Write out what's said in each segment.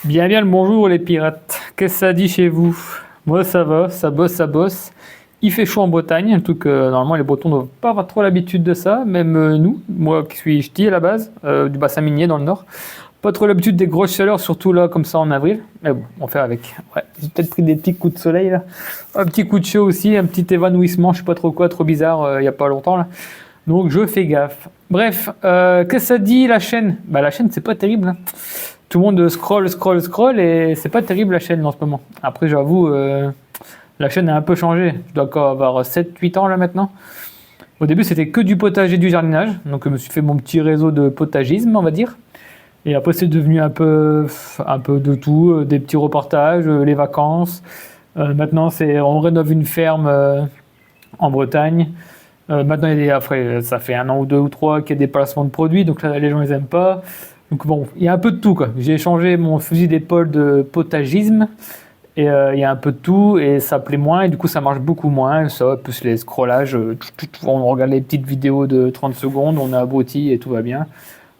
Bien, bien le bonjour les pirates. Qu'est-ce que ça dit chez vous? Moi ça va, ça bosse, ça bosse. Il fait chaud en Bretagne, un truc que normalement les Bretons ne doivent pas avoir trop l'habitude de ça, même nous, moi qui suis ch'ti à la base, du bassin minier dans le nord. Pas trop l'habitude des grosses chaleurs, surtout là comme ça en avril. Mais bon, on fait avec. Ouais, j'ai peut-être pris des petits coups de soleil là. Un petit coup de chaud aussi, un petit évanouissement, je sais pas trop quoi, trop bizarre il y a pas longtemps là. Donc je fais gaffe. Bref, qu'est-ce que ça dit la chaîne? Bah la chaîne c'est pas terrible, hein. Tout le monde scroll et c'est pas terrible la chaîne en ce moment. Après j'avoue, la chaîne a un peu changé. Je dois encore avoir 7-8 ans là maintenant. Au début c'était que du potager, du jardinage. Donc je me suis fait mon petit réseau de potagisme on va dire. Et après c'est devenu un peu de tout, des petits reportages, les vacances. Maintenant on rénove une ferme en Bretagne. Maintenant après ça fait 1 an ou 2 ou 3 qu'il y a des placements de produits. Donc là les gens ils aiment pas. Donc bon, il y a un peu de tout quoi. J'ai changé mon fusil d'épaule de potagisme et il y a un peu de tout et ça plaît moins et du coup ça marche beaucoup moins. Ça, plus les scrollages, on regarde les petites vidéos de 30 secondes, on est abruti et tout va bien.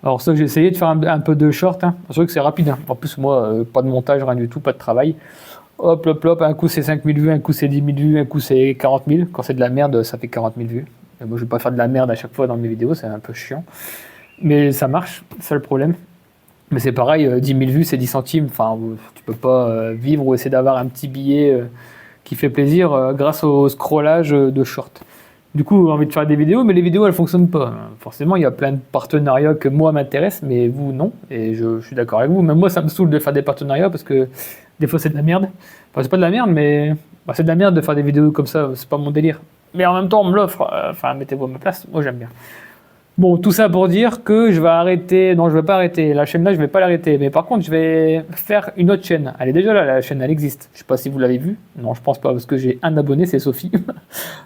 Alors ça j'ai essayé de faire un peu de short, hein. C'est vrai que c'est rapide, hein. En plus moi, pas de montage, rien du tout, pas de travail. Hop, hop, hop, un coup c'est 5000 vues, un coup c'est 10 000 vues, un coup c'est 40 000. Quand c'est de la merde, ça fait 40 000 vues. Et moi je vais pas faire de la merde à chaque fois dans mes vidéos, c'est un peu chiant. Mais ça marche, c'est ça le problème. Mais c'est pareil, 10 000 vues, c'est 10 centimes. Enfin, tu peux pas vivre ou essayer d'avoir un petit billet qui fait plaisir grâce au scrollage de short. Du coup, j'ai envie de faire des vidéos, mais les vidéos, elles fonctionnent pas. Forcément, il y a plein de partenariats que moi m'intéressent, mais vous, non. Et je suis d'accord avec vous. Même moi, ça me saoule de faire des partenariats parce que des fois, c'est de la merde. Enfin, c'est pas de la merde, mais c'est de la merde de faire des vidéos comme ça. C'est pas mon délire. Mais en même temps, on me l'offre. Enfin, mettez-vous à ma place. Moi, j'aime bien. Bon, tout ça pour dire que je vais arrêter. Non, je vais pas arrêter. La chaîne là, je vais pas l'arrêter. Mais par contre, je vais faire une autre chaîne. Elle est déjà là, la chaîne, elle existe. Je sais pas si vous l'avez vue. Non, je pense pas parce que j'ai un abonné, c'est Sophie.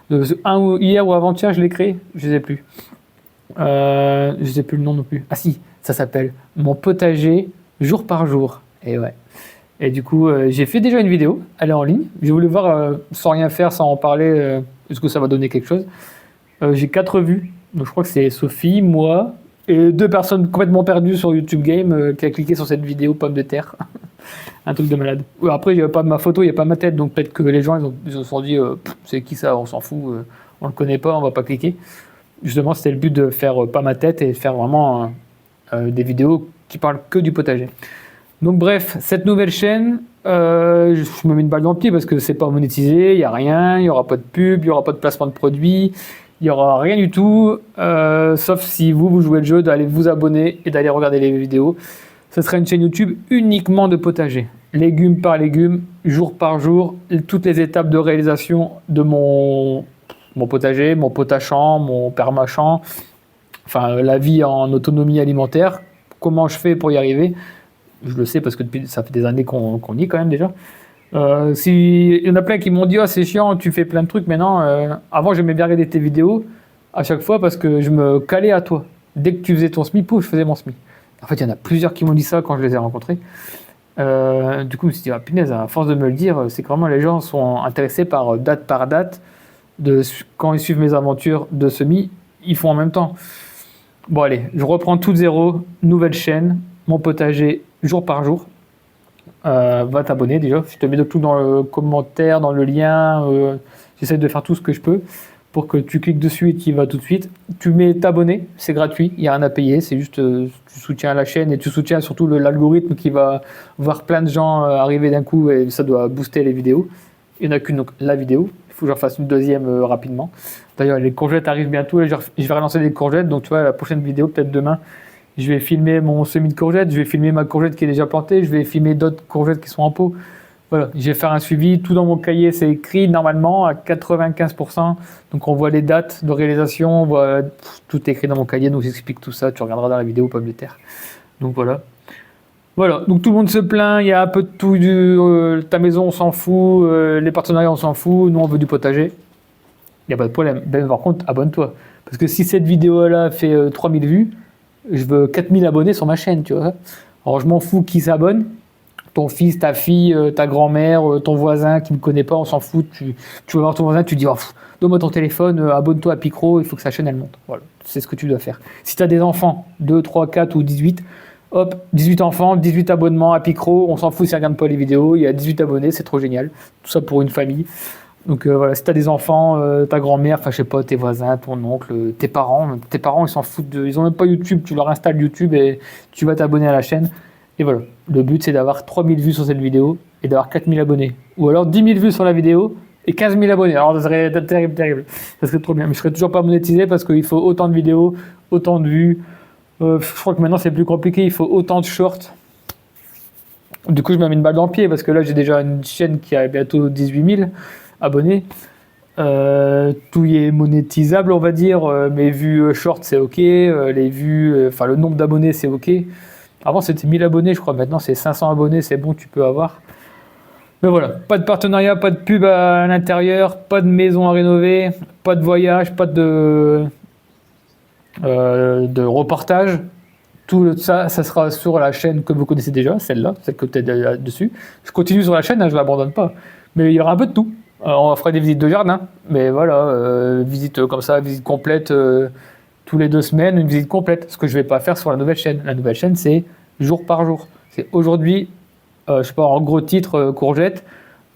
Hier ou avant-hier, je l'ai créé. Je sais plus. Je sais plus le nom non plus. Ah si, ça s'appelle Mon potager jour par jour. Et ouais. Et du coup, j'ai fait déjà une vidéo. Elle est en ligne. J'ai voulu voir sans rien faire, sans en parler, est-ce que ça va donner quelque chose. J'ai 4 vues. Donc je crois que c'est Sophie, moi et 2 personnes complètement perdues sur YouTube Game qui a cliqué sur cette vidéo pomme de terre. Un truc de malade. Après, il n'y a pas ma photo, il n'y a pas ma tête, donc peut-être que les gens ils se sont dit c'est qui ça, on s'en fout, on le connaît pas, on va pas cliquer. Justement, c'était le but de faire pas ma tête et de faire vraiment des vidéos qui parlent que du potager. Donc bref, cette nouvelle chaîne, je me mets une balle dans le pied parce que c'est pas monétisé, il n'y a rien, il n'y aura pas de pub, il n'y aura pas de placement de produits. Il n'y aura rien du tout, sauf si vous jouez le jeu, d'aller vous abonner et d'aller regarder les vidéos. Ce sera une chaîne YouTube uniquement de potager. Légumes par légumes, jour par jour, toutes les étapes de réalisation de mon potager, mon potachamp, mon permachamp, enfin la vie en autonomie alimentaire, comment je fais pour y arriver. Je le sais parce que ça fait des années qu'on y est quand même déjà. Il y en a plein qui m'ont dit c'est chiant, tu fais plein de trucs maintenant. Avant j'aimais bien regarder tes vidéos à chaque fois parce que je me calais à toi. Dès que tu faisais ton SMI, pouf, je faisais mon SMI. En fait, il y en a plusieurs qui m'ont dit ça quand je les ai rencontrés. Du coup, je me suis dit, punaise, à force de me le dire, c'est que vraiment les gens sont intéressés par date quand ils suivent mes aventures de SMI, ils font en même temps. Bon allez, je reprends tout de zéro, nouvelle chaîne, mon potager jour par jour. Va t'abonner déjà, je te mets tout dans le commentaire, dans le lien, j'essaie de faire tout ce que je peux pour que tu cliques dessus et tu y vas tout de suite. Tu mets t'abonner, c'est gratuit, il n'y a rien à payer, c'est juste tu soutiens la chaîne et tu soutiens surtout l'algorithme qui va voir plein de gens arriver d'un coup et ça doit booster les vidéos. Il n'y en a qu'une, donc la vidéo, il faut que je refasse une deuxième rapidement. D'ailleurs les courgettes arrivent bientôt et je vais relancer des courgettes, donc tu vois la prochaine vidéo peut-être demain. Je vais filmer mon semis de courgettes, je vais filmer ma courgette qui est déjà plantée, je vais filmer d'autres courgettes qui sont en pot. Voilà, je vais faire un suivi, tout dans mon cahier, c'est écrit normalement à 95%. Donc on voit les dates de réalisation, on voit tout écrit dans mon cahier, donc j'explique tout ça, tu regarderas dans la vidéo pommes de terre. Donc voilà. Voilà, donc tout le monde se plaint, il y a un peu de tout, ta maison on s'en fout, les partenariats on s'en fout, nous on veut du potager. Il n'y a pas de problème. Ben, par contre, abonne-toi. Parce que si cette vidéo-là fait 3000 vues, je veux 4000 abonnés sur ma chaîne, tu vois. Alors je m'en fous qui s'abonne, ton fils, ta fille, ta grand-mère, ton voisin qui ne me connaît pas, on s'en fout. Tu vas voir ton voisin, tu dis donne-moi ton téléphone, abonne-toi à Picro, il faut que sa chaîne elle monte. Voilà, c'est ce que tu dois faire. Si tu as des enfants, 2, 3, 4 ou 18, Hop, 18 enfants, 18 abonnements à Picro, on s'en fout si on regarde pas les vidéos, il y a 18 abonnés, c'est trop génial. Tout ça pour une famille. Donc voilà, si t'as des enfants, ta grand-mère, enfin je sais pas, tes voisins, ton oncle, tes parents ils s'en foutent ils ont même pas YouTube, tu leur installes YouTube et tu vas t'abonner à la chaîne. Et voilà, le but c'est d'avoir 3000 vues sur cette vidéo et d'avoir 4000 abonnés. Ou alors 10 000 vues sur la vidéo et 15 000 abonnés. Alors ça serait terrible. Ça serait trop bien. Mais je serais toujours pas monétisé parce qu'il faut autant de vidéos, autant de vues. Je crois que maintenant c'est plus compliqué, il faut autant de shorts. Du coup je me mets une balle dans le pied parce que là j'ai déjà une chaîne qui a bientôt 18 000 abonnés. Tout y est monétisable on va dire. Mes vues shorts c'est ok. Les vues, enfin le nombre d'abonnés c'est ok. Avant c'était 1000 abonnés je crois, maintenant c'est 500 abonnés, c'est bon, tu peux avoir. Mais voilà, pas de partenariat, pas de pub à l'intérieur, pas de maison à rénover, pas de voyage, pas de reportage. Tout ça, ça sera sur la chaîne que vous connaissez déjà, celle que tu es dessus. Je continue sur la chaîne, hein, je ne l'abandonne pas. Mais il y aura un peu de tout. On fera des visites de jardin, mais voilà, visite comme ça, visite complète tous les 2 semaines, une visite complète. Ce que je ne vais pas faire sur la nouvelle chaîne. La nouvelle chaîne, c'est jour par jour. C'est aujourd'hui, je sais pas, en gros titre, courgettes.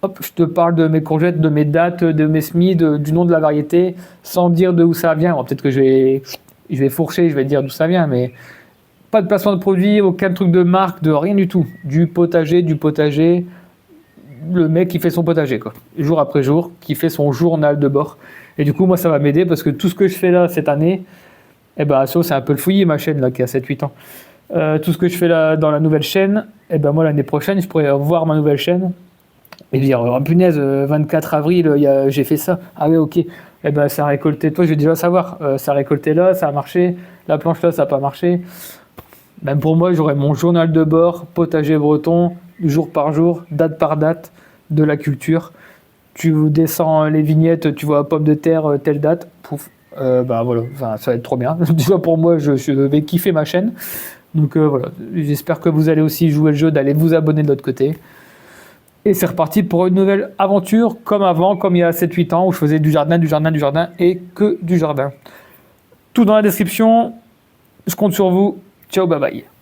Hop, je te parle de mes courgettes, de mes dates, de mes semis, du nom de la variété, sans dire d'où ça vient. Bon, peut-être que je vais fourcher, je vais dire d'où ça vient, mais pas de placement de produit, aucun truc de marque, de rien du tout. Du potager, le mec qui fait son potager, quoi. Jour après jour, qui fait son journal de bord. Et du coup, moi, ça va m'aider parce que tout ce que je fais là cette année, eh ben, c'est un peu le fouillis, ma chaîne, là, qui a 7-8 ans. Tout ce que je fais là dans la nouvelle chaîne, eh ben, moi, l'année prochaine, je pourrais voir ma nouvelle chaîne et dire, oh, punaise, 24 avril, j'ai fait ça. Ah ouais, ok. Eh ben, ça a récolté. Toi, je vais déjà savoir. Ça a récolté là, ça a marché. La planche là, ça n'a pas marché. Même pour moi, j'aurai mon journal de bord, potager breton, jour par jour, date par date, de la culture. Tu descends les vignettes, tu vois pomme de terre, telle date, pouf. Bah voilà, enfin, ça va être trop bien. Déjà pour moi, je vais kiffer ma chaîne. Donc voilà, j'espère que vous allez aussi jouer le jeu d'aller vous abonner de l'autre côté. Et c'est reparti pour une nouvelle aventure, comme avant, comme il y a 7-8 ans, où je faisais du jardin et que du jardin. Tout dans la description. Je compte sur vous. Ciao, bye bye.